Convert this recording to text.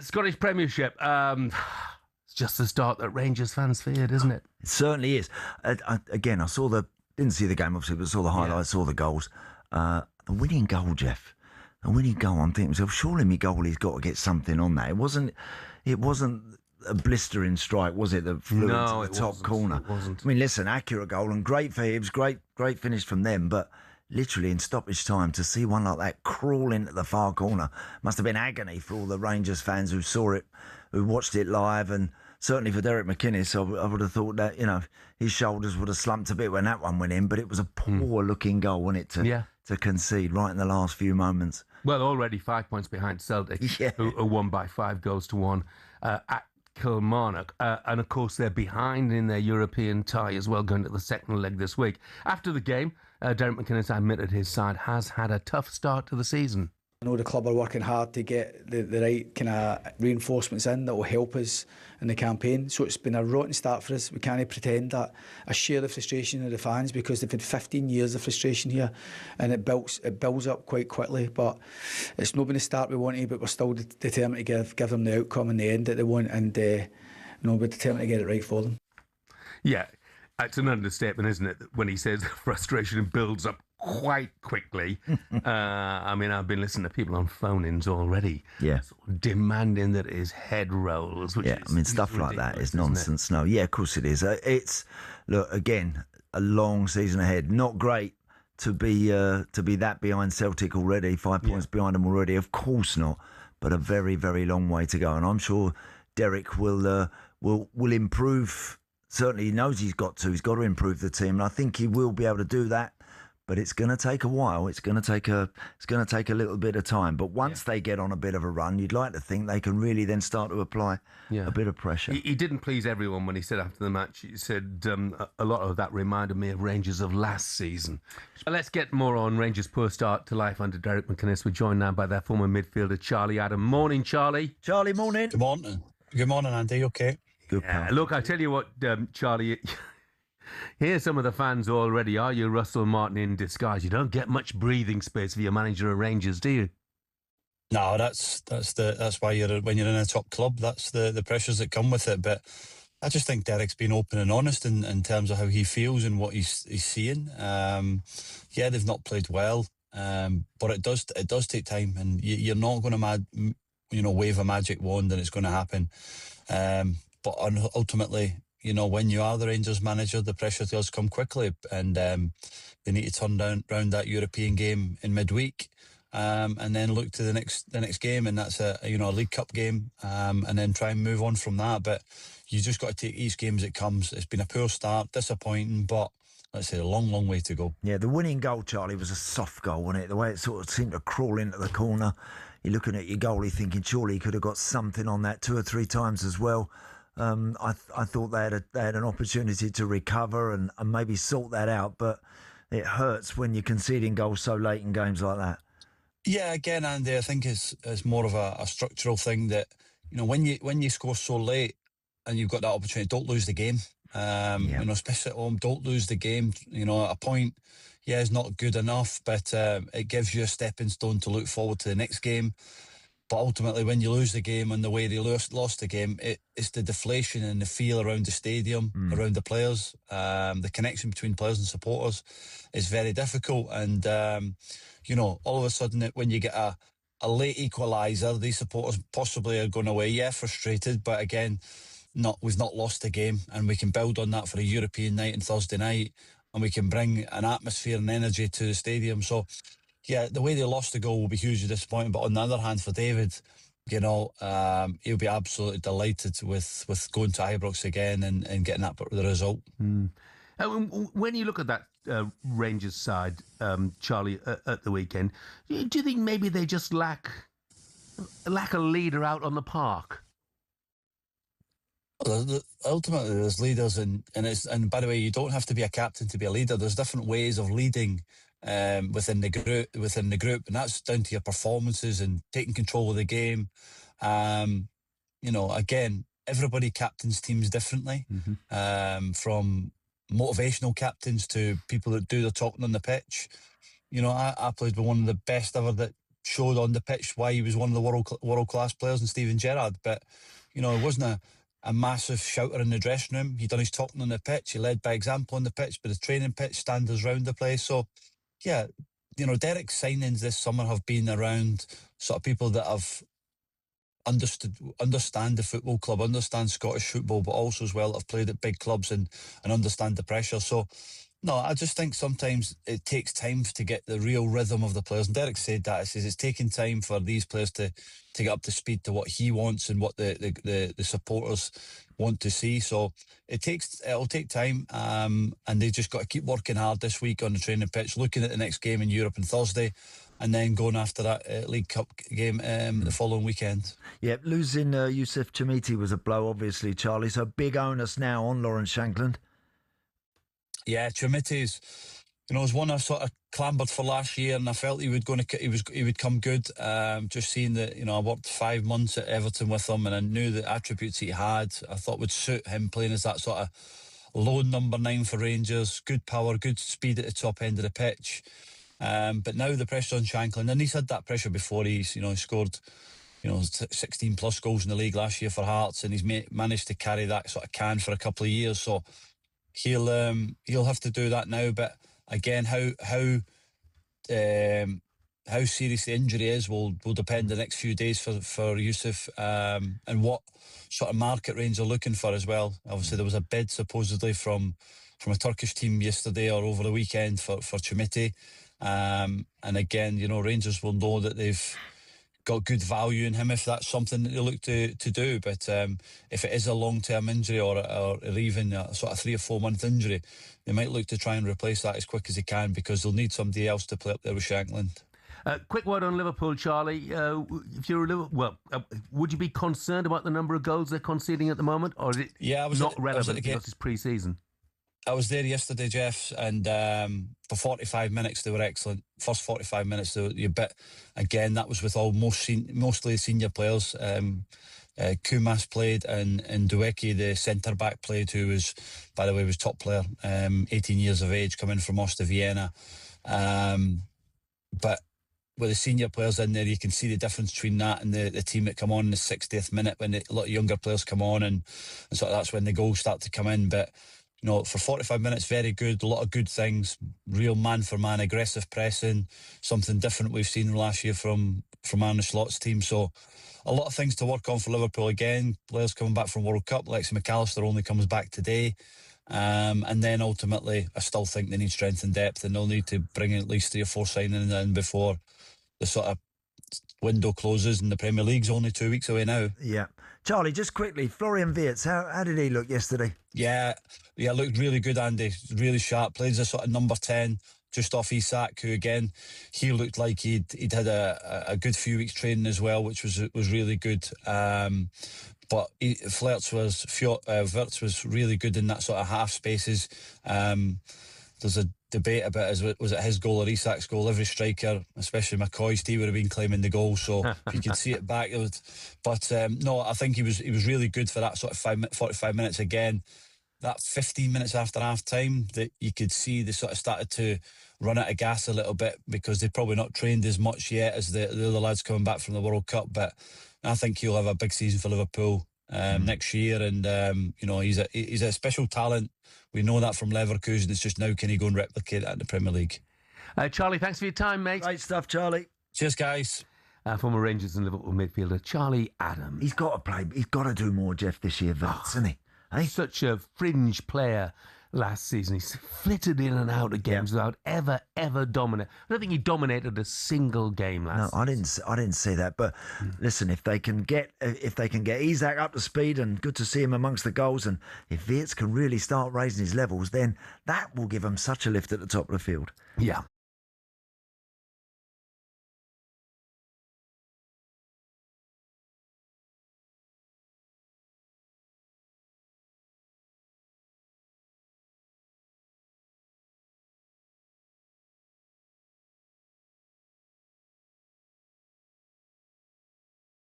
Scottish Premiership. It's just the start that Rangers fans feared, isn't it? It certainly is. Again, didn't see the game obviously, but saw the highlights, saw the goals. The winning goal, Jeff. The winning goal. I'm thinking to myself, surely my goalie's got to get something on that. It wasn't a blistering strike, was it? That flew into the top corner. It wasn't. I mean, listen, accurate goal and great for Hibs, great finish from them, but literally in stoppage time to see one like that crawl into the far corner must have been agony for all the Rangers fans who saw it, who watched it live, and certainly for Derek McInnes, I would have thought that his shoulders would have slumped a bit when that one went in. But it was a poor looking goal, wasn't it, to concede right in the last few moments. Well, already 5 points behind Celtic, who won by 5-1 at Kilmarnock. And of course, they're behind in their European tie as well, going to the second leg this week. After the game, Derek McInnes admitted his side has had a tough start to the season. I know the club are working hard to get the right kind of reinforcements in that will help us in the campaign. So it's been a rotten start for us. We can't pretend that. I share the frustration of the fans because they've had 15 years of frustration here, and it builds up quite quickly. But it's not been the start we wanted, but we're still determined to give them the outcome in the end that they want, and we're determined to get it right for them. Yeah, it's an understatement, isn't it, when he says the frustration builds up quite quickly. I mean, I've been listening to people on phone-ins already, sort of demanding that his head rolls. Which stuff like that is nonsense. No, of course it is. Look, again, a long season ahead. Not great to be that behind Celtic already. 5 points behind them already. Of course not, but a very, very long way to go. And I'm sure Derek will improve. Certainly, he knows he's got to. He's got to improve the team, and I think he will be able to do that. But it's going to take a while. It's going to take a little bit of time. But once they get on a bit of a run, you'd like to think they can really then start to apply a bit of pressure. He didn't please everyone when he said after the match. He said a lot of that reminded me of Rangers of last season. Let's get more on Rangers' poor start to life under Derek McInnes. We're joined now by their former midfielder Charlie Adam. Morning, Charlie. Charlie, morning. Good morning. Good morning, Andy. Okay. Good. Look, I tell you what, Charlie. Here's some of the fans already. Are you Russell Martin in disguise? You don't get much breathing space for your manager of Rangers, do you? No, that's why when you're in a top club, that's the pressures that come with it. But I just think Derek's been open and honest in terms of how he feels and what he's seeing. They've not played well, but it does take time, and you're not going to wave a magic wand and it's going to happen. But ultimately, when you are the Rangers manager, the pressure does come quickly, and they need to turn around that European game in midweek, and then look to the next game, and that's a League Cup game, and then try and move on from that. But you just got to take each game as it comes. It's been a poor start, disappointing, but let's say a long, long way to go. Yeah, the winning goal, Charlie, was a soft goal, wasn't it? The way it sort of seemed to crawl into the corner. You're looking at your goalie thinking surely he could have got something on that 2 or 3 times as well. I thought they had an opportunity to recover and maybe sort that out, but it hurts when you're conceding goals so late in games like that. Yeah, again, Andy, I think it's more of a structural thing that when you score so late and you've got that opportunity, don't lose the game. Especially at home, don't lose the game. A point, is not good enough, but it gives you a stepping stone to look forward to the next game. But ultimately, when you lose the game and the way they lost the game, it's the deflation and the feel around the stadium, around the players, the connection between players and supporters is very difficult. And, all of a sudden, when you get a late equaliser, these supporters possibly are going away, frustrated. But again, we've not lost the game, and we can build on that for a European night and Thursday night, and we can bring an atmosphere and energy to the stadium. So, the way they lost the goal will be hugely disappointing. But on the other hand, for David, he'll be absolutely delighted with going to Ibrox again and getting that the result. When you look at that Rangers side, Charlie, at the weekend, do you think maybe they just lack a leader out on the park? Ultimately, there's leaders, and by the way, you don't have to be a captain to be a leader. There's different ways of leading within the group, and that's down to your performances and taking control of the game. Again, everybody captains teams differently, from motivational captains to people that do the talking on the pitch. I played with one of the best ever that showed on the pitch why he was one of the world class players in Steven Gerrard. But it wasn't a massive shouter in the dressing room. He done his talking on the pitch. He led by example on the pitch, but the training pitch, standards round the place. So yeah, Derek's signings this summer have been around sort of people that have understand the football club, understand Scottish football, but also as well have played at big clubs and understand the pressure. So no, I just think sometimes it takes time to get the real rhythm of the players. And Derek said that. He says it's taking time for these players to get up to speed to what he wants and what the supporters want to see. So it'll take time, and they just got to keep working hard this week on the training pitch, looking at the next game in Europe on Thursday, and then going after that League Cup game the following weekend. Yeah, losing Youssef Chamiti was a blow, obviously, Charlie. So big onus now on Lawrence Shankland. Yeah, Chamiti's, was one I sort of clambered for last year, and I felt he would come good. Just seeing that, I worked 5 months at Everton with him, and I knew the attributes he had, I thought would suit him playing as that sort of lone number 9 for Rangers. Good power, good speed at the top end of the pitch. But now the pressure on Shankland, and he's had that pressure before. He scored 16 plus goals in the league last year for Hearts, and he's managed to carry that sort of can for a couple of years. So he'll have to do that now. But again, how serious the injury is will depend the next few days for Youssef, and what sort of market range they're looking for as well. Obviously, there was a bid supposedly from a Turkish team yesterday or over the weekend for Chamiti, and again, Rangers will know that they've got good value in him if that's something that they look to do. But if it is a long-term injury or even a sort of 3 or 4 month injury, they might look to try and replace that as quick as they can, because they'll need somebody else to play up there with Shankland. Quick word on Liverpool, Charlie. If you're would you be concerned about the number of goals they're conceding at the moment, or is it not relevant because it's pre-season? I was there yesterday, Jeff, and for 45 minutes they were excellent. First 45 minutes they were a bit. Again, that was with mostly senior players. Kumas played, and Dueki, the centre back, played, who was, by the way, was top player, 18 years of age, coming from Osta Vienna. But with the senior players in there, you can see the difference between that and the team that come on in the 60th minute, when a lot of younger players come on, and sort of that's when the goals start to come in. But for 45 minutes, very good, a lot of good things, real man-for-man, aggressive pressing, something different we've seen last year from Arne Slot's team. So a lot of things to work on for Liverpool. Again, players coming back from World Cup. Lexi McAllister only comes back today. And then ultimately, I still think they need strength and depth, and they'll need to bring in at least 3 or 4 signings in before the sort of window closes, and the Premier League's only 2 weeks away now. Yeah. Charlie, just quickly, Florian Wirtz, how did he look yesterday? Yeah, looked really good, Andy. Really sharp. Played as a sort of number 10, just off Isak, who again, he looked like he'd had a good few weeks training as well, which was really good. But Wirtz was really good in that sort of half spaces. There's a debate about was it his goal or Isak's goal. Every striker, especially McCoy's team, would have been claiming the goal, so if you could see it back, no, I think he was really good for that sort of 45 minutes. Again, that 15 minutes after half time, that you could see they sort of started to run out of gas a little bit, because they've probably not trained as much yet as the other lads coming back from the World Cup. But I think he'll have a big season for Liverpool next year, and he's a special talent. We know that from Leverkusen. It's just now, can he go and replicate that in the Premier League? Charlie, thanks for your time, mate. Great stuff, Charlie. Cheers, guys. Former Rangers and Liverpool midfielder Charlie Adams. He's got to play. He's got to do more, Jeff, this year, hasn't he? Hey? Such a fringe player last season. He's flitted in and out of games without ever dominating. I don't think he dominated a single game last season. I didn't see that. But listen, if they can get Isak up to speed, and good to see him amongst the goals, and if Wirtz can really start raising his levels, then that will give him such a lift at the top of the field. Yeah.